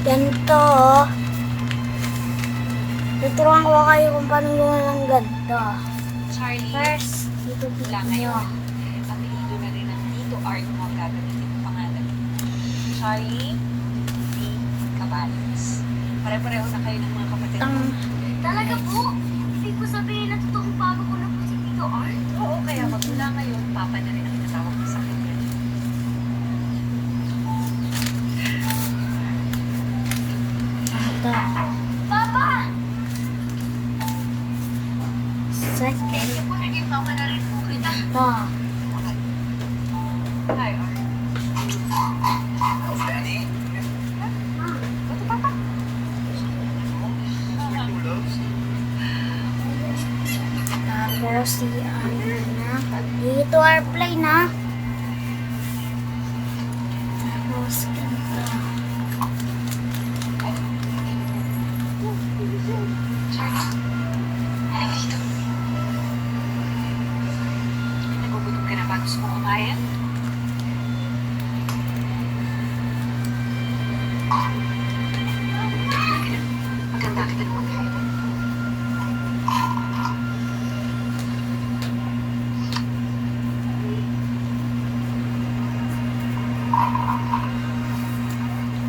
Ganito, oh. Tuturuan ko kayo kung paano gumawa ng ganito. Charlie, First, itupit wala nyo. ngayon. Apelido na rin ng Tito Art mo ang gagamitin ng pangalan. Charlie D. Cabalos. Pare-pareho na kayo ng mga kapatid mo. Talaga po? Ibig ko sabihin na totoong bago ko na po si Tito Art? Oo, kaya magmula ngayon, papa na rin ang tinatawag mo sa kanya. Ito. Papa! Second, Kaya po naging mama na rin po kita. ito. Hi, Art. Ito, papa. Tapos, si ano na. Dito airplane, ha. Tapos, ganito. Nagugutom ka na ba? Gusto mo kumain? Maganda kita ng pagkain.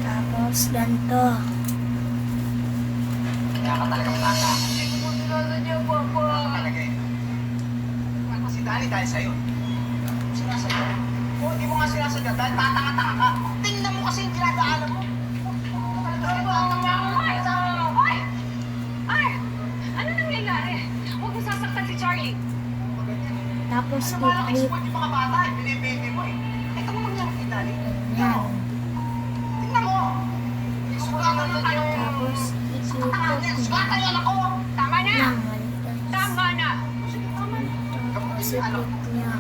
Tapos, ganito. Kaya ka talaga bata. Hindi ko po tinala niya, Papa. Talaga eh. Ako si Danny dahil sa'yo. Sinasadya. O, hindi mo nga sinasadya dahil tatanga-tanga ka. Tingnan mo kasi yung dinadaanan mo. Ay! Ay! Ano nangyayari? Huwag mo sasaktan si Charlie. Tapos, Ano ba lang i-clip. export yung mga bata eh. Binibigay mo eh. Ito mo mangyari kay Danny. Yan. Tingnan mo. Sugatan mo tayo. Tapos, i-clip Sugatan yan. mo. Sugatan yan ako. Tama na! Yan, baliktad. Tama na! Tapos, i-clip nyo.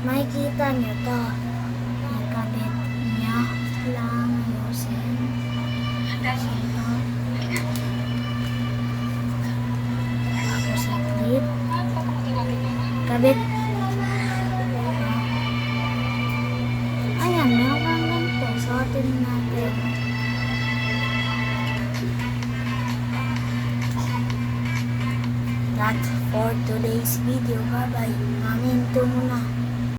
Makikita nyo to. Ikabit nyo lang ayusin. Dahil Ito. Tapos, i-clip. Kabit. Ayan, meron kang ganito. Suotin natin. That's for today's video. Bye-bye. Maminto muna.